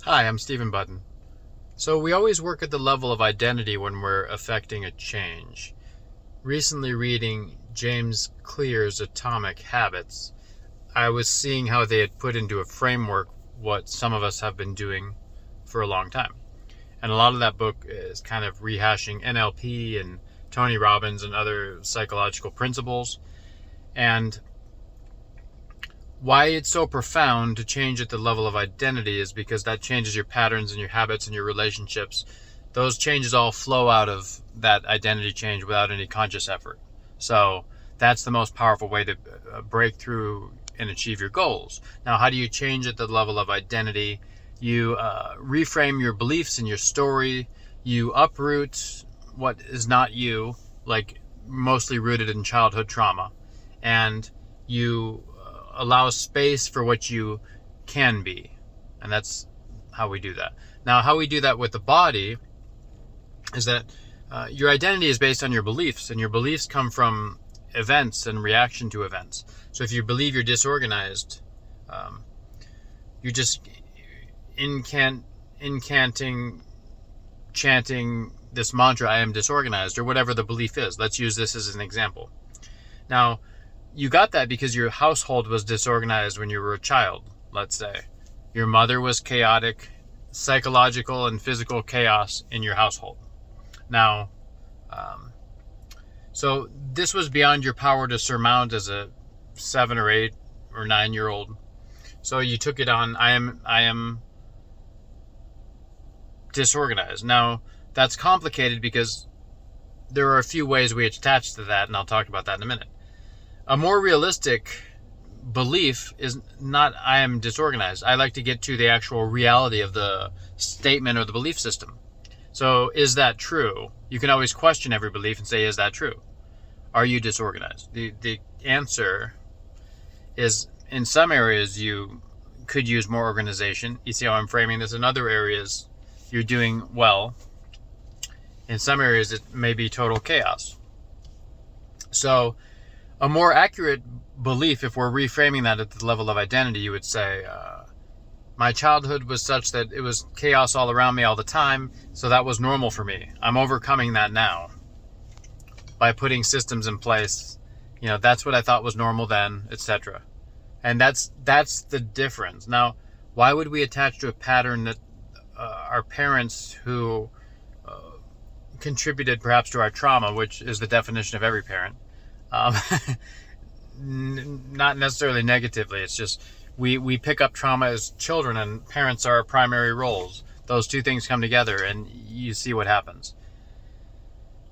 Hi, I'm Stephen Button. So we always work at the level of identity when we're affecting a change. Recently reading James Clear's Atomic Habits, I was seeing how they had put into a framework what some of us have been doing for a long time. And a lot of that book is kind of rehashing NLP and Tony Robbins and other psychological principles. And why it's so profound to change at the level of identity is because that changes your patterns and your habits and your relationships. Those changes all flow out of that identity change without any conscious effort. So that's the most powerful way to break through and achieve your goals. Now, how do you change at the level of identity? You reframe your beliefs and your story. You uproot what is not you, like mostly rooted in childhood trauma, and you allow space for what you can be. And that's how we do that. Now, how we do that with the body is that your identity is based on your beliefs, and your beliefs come from events and reaction to events. So if you believe you're disorganized, you're just incanting, chanting this mantra, I am disorganized, or whatever the belief is. Let's use this as an example. Now, you got that because your household was disorganized when you were a child, let's say. Your mother was chaotic, psychological and physical chaos in your household. Now, so this was beyond your power to surmount as a 7 or 8 or 9-year-old. So you took it on, I am disorganized. Now, that's complicated because there are a few ways we attach to that, and I'll talk about that in a minute. A more realistic belief is not I am disorganized. I like to get to the actual reality of the statement or the belief system. So is that true? You can always question every belief and say, is that true? Are you disorganized? The answer is, in some areas you could use more organization. You see how I'm framing this? In other areas you're doing well. In some areas it may be total chaos. So a more accurate belief, if we're reframing that at the level of identity, you would say, my childhood was such that it was chaos all around me all the time, so that was normal for me. I'm overcoming that now by putting systems in place. That's what I thought was normal then, etc. And that's the difference. Now, why would we attach to a pattern that our parents who contributed perhaps to our trauma, which is the definition of every parent, not necessarily negatively. It's just we pick up trauma as children, and parents are our primary roles. Those two things come together, and you see what happens.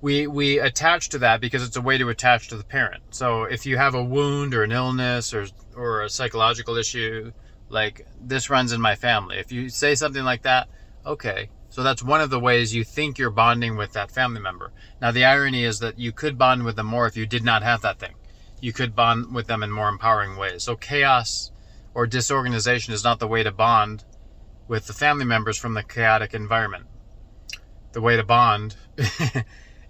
We attach to that because it's a way to attach to the parent. So if you have a wound or an illness or a psychological issue, like this runs in my family. If you say something like that, okay. So that's one of the ways you think you're bonding with that family member. Now, the irony is that you could bond with them more if you did not have that thing. You could bond with them in more empowering ways. So chaos or disorganization is not the way to bond with the family members from the chaotic environment. The way to bond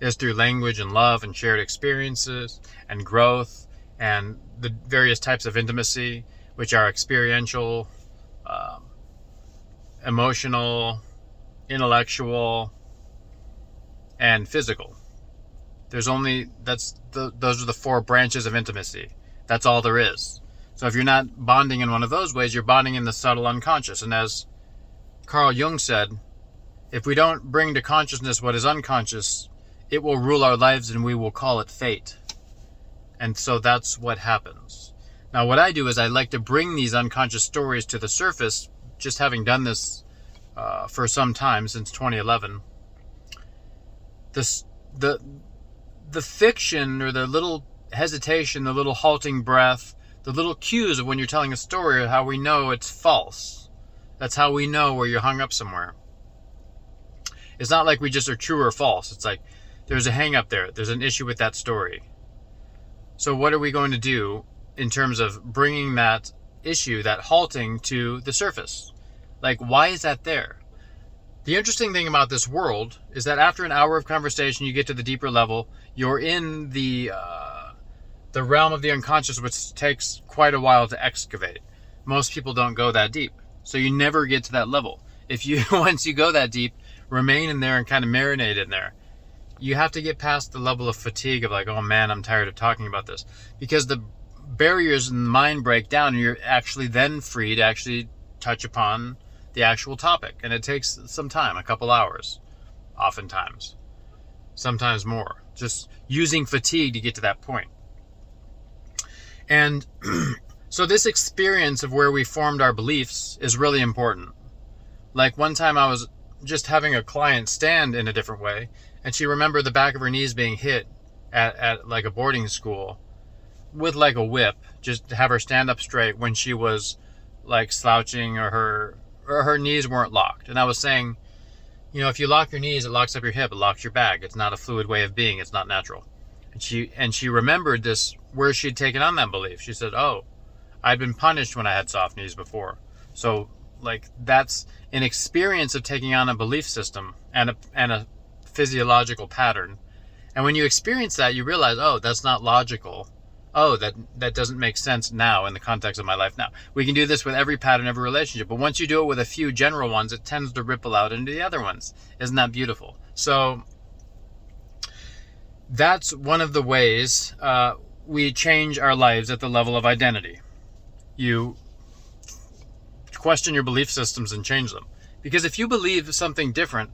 is through language and love and shared experiences and growth and the various types of intimacy, which are experiential, emotional, intellectual, and physical. Those are the 4 branches of intimacy. That's all there is. So if you're not bonding in one of those ways, you're bonding in the subtle unconscious. And as Carl Jung said, if we don't bring to consciousness what is unconscious, it will rule our lives and we will call it fate. And so that's what happens. Now, what I do is I like to bring these unconscious stories to the surface, just having done this for some time, since 2011. The fiction, or the little hesitation, the little halting breath, the little cues of when you're telling a story are how we know it's false. That's how we know where you're hung up somewhere. It's not like we just are true or false. It's like there's a hang up there. There's an issue with that story. So what are we going to do in terms of bringing that issue, that halting, to the surface? Like, why is that there? The interesting thing about this world is that after an hour of conversation, you get to the deeper level. You're in the realm of the unconscious, which takes quite a while to excavate. Most people don't go that deep, so you never get to that level. if you, once you go that deep, remain in there and kind of marinate in there, you have to get past the level of fatigue of like, oh man, I'm tired of talking about this. Because the barriers in the mind break down and you're actually then free to actually touch upon the actual topic. And it takes some time, a couple hours, oftentimes, sometimes more, just using fatigue to get to that point. And so this experience of where we formed our beliefs is really important. Like one time I was just having a client stand in a different way, and she remembered the back of her knees being hit at like a boarding school with like a whip, just to have her stand up straight when she was like slouching or her knees weren't locked. And I was saying, you know, if you lock your knees, it locks up your hip, it locks your back. It's not a fluid way of being. It's not natural. And she remembered this, where she'd taken on that belief. She said, oh, I'd been punished when I had soft knees before. So like that's an experience of taking on a belief system and a physiological pattern. And when you experience that, you realize, oh, that's not logical. Oh, that doesn't make sense now in the context of my life now. We can do this with every pattern, every relationship. But once you do it with a few general ones, it tends to ripple out into the other ones. Isn't that beautiful? So that's one of the ways we change our lives at the level of identity. You question your belief systems and change them. Because if you believe something different,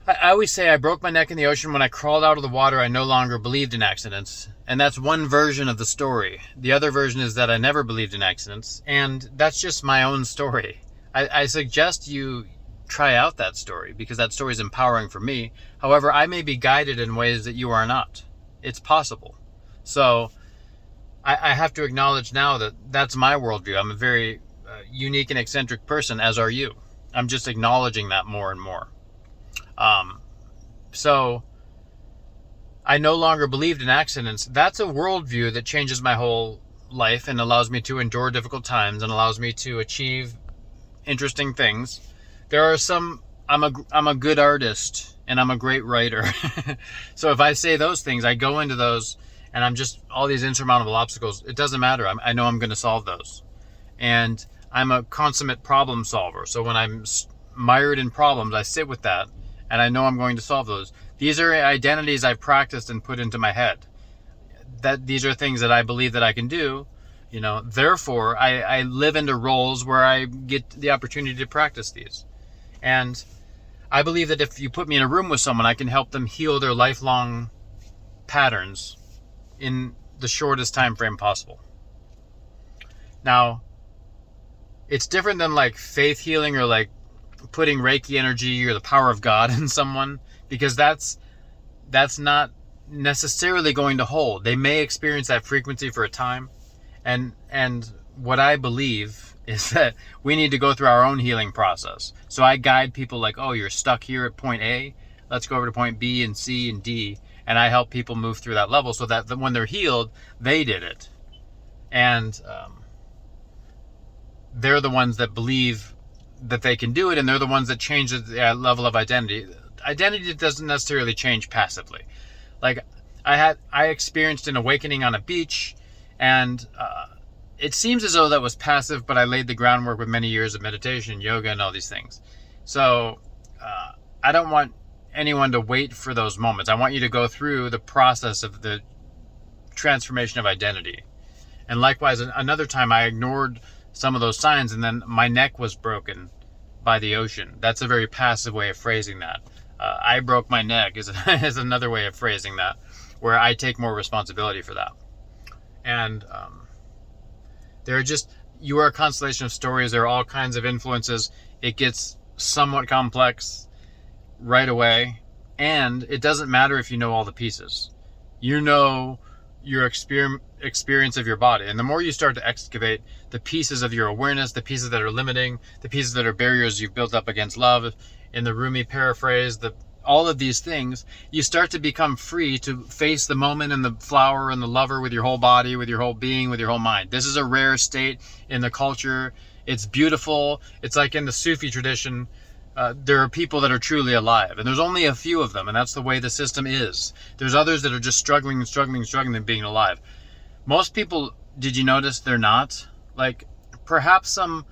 I always say I broke my neck in the ocean. When I crawled out of the water, I no longer believed in accidents. And that's one version of the story. The other version is that I never believed in accidents. And that's just my own story. I suggest you try out that story because that story is empowering for me. However, I may be guided in ways that you are not. It's possible. So I have to acknowledge now that that's my worldview. I'm a very unique and eccentric person, as are you. I'm just acknowledging that more and more. So I no longer believed in accidents. That's a worldview that changes my whole life and allows me to endure difficult times and allows me to achieve interesting things. There are some, I'm a good artist and I'm a great writer. So if I say those things, I go into those and I'm just all these insurmountable obstacles. It doesn't matter. I know I'm going to solve those. And I'm a consummate problem solver. So when I'm mired in problems, I sit with that and I know I'm going to solve those. These are identities I've practiced and put into my head. That these are things that I believe that I can do. You know, therefore, I live into roles where I get the opportunity to practice these. And I believe that if you put me in a room with someone, I can help them heal their lifelong patterns in the shortest time frame possible. Now, it's different than like faith healing or like putting Reiki energy or the power of God in someone, because that's not necessarily going to hold. They may experience that frequency for a time. And what I believe is that we need to go through our own healing process. So I guide people like, oh, you're stuck here at point A. Let's go over to point B and C and D. And I help people move through that level so that when they're healed, they did it. And they're the ones that believe that they can do it, and they're the ones that change the level of identity. Identity doesn't necessarily change passively. Like I experienced an awakening on a beach, and it seems as though that was passive, but I laid the groundwork with many years of meditation, yoga, and all these things. So I don't want anyone to wait for those moments. I want you to go through the process of the transformation of identity. And likewise, another time I ignored some of those signs, and then my neck was broken by the ocean. That's a very passive way of phrasing that. I broke my neck is another way of phrasing that, where I take more responsibility for that. And you are a constellation of stories. There are all kinds of influences. It gets somewhat complex right away, and it doesn't matter if you know all the pieces. You know your experience of your body, and the more you start to excavate the pieces of your awareness, the pieces that are limiting, the pieces that are barriers you've built up against love, in the Rumi paraphrase, all of these things, you start to become free to face the moment and the flower and the lover with your whole body, with your whole being, with your whole mind. This is a rare state in the culture. It's beautiful. It's like in the Sufi tradition. There are people that are truly alive, and there's only a few of them, and that's the way the system is. There's others that are just struggling and being alive. Most people, did you notice they're not? Like, perhaps some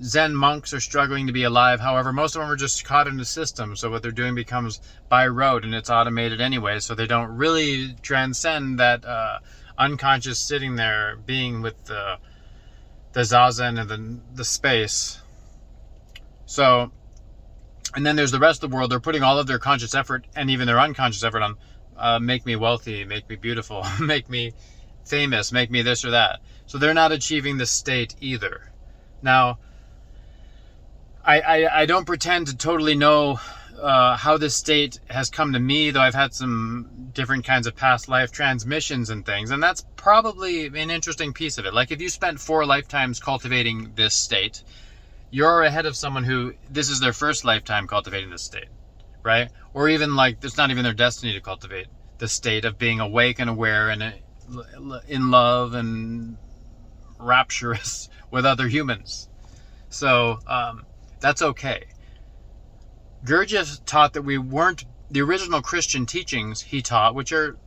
Zen monks are struggling to be alive. However, most of them are just caught in the system. So what they're doing becomes by rote, and it's automated anyway. So they don't really transcend that unconscious sitting there, being with the zazen and the space. So, and then there's the rest of the world. They're putting all of their conscious effort and even their unconscious effort on make me wealthy, make me beautiful, make me famous, make me this or that. So they're not achieving the state either. Now, I don't pretend to totally know how this state has come to me, though I've had some different kinds of past life transmissions and things, and that's probably an interesting piece of it. Like if you spent 4 lifetimes cultivating this state, you're ahead of someone who this is their first lifetime cultivating this state, right? Or even like it's not even their destiny to cultivate the state of being awake and aware and in love and rapturous with other humans. So that's okay. Gurdjieff taught that we weren't the original Christian teachings he taught, which are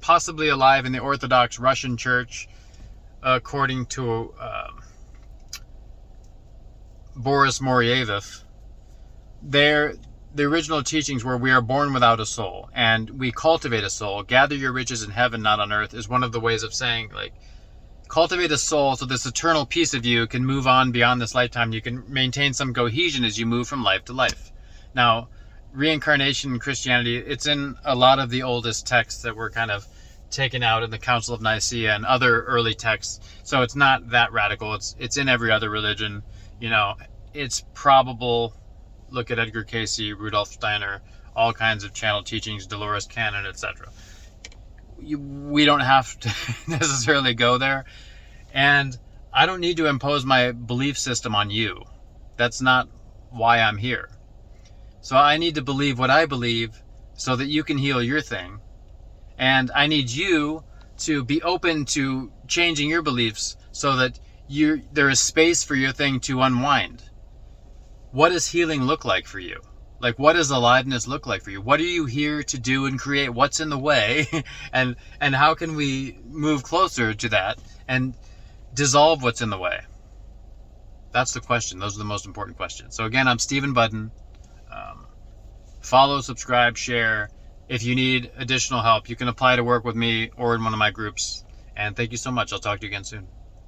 possibly alive in the Orthodox Russian Church, according to Boris Moryayev. The original teachings were we are born without a soul and we cultivate a soul. Gather your riches in heaven, not on earth, is one of the ways of saying, like, cultivate a soul so this eternal piece of you can move on beyond this lifetime. You can maintain some cohesion as you move from life to life. Now, reincarnation in Christianity, it's in a lot of the oldest texts that were kind of taken out in the Council of Nicaea and other early texts. So it's not that radical. It's in every other religion. You know, it's probable. Look at Edgar Cayce, Rudolf Steiner, all kinds of channel teachings, Dolores Cannon, etc. We don't have to necessarily go there. And I don't need to impose my belief system on you. That's not why I'm here. So I need to believe what I believe so that you can heal your thing. And I need you to be open to changing your beliefs so that there is space for your thing to unwind. What does healing look like for you? Like, what does aliveness look like for you? What are you here to do and create? What's in the way? and how can we move closer to that and dissolve what's in the way? That's the question. Those are the most important questions. So again, I'm Stephen Budden. Follow, subscribe, share. If you need additional help, you can apply to work with me or in one of my groups. And thank you so much. I'll talk to you again soon.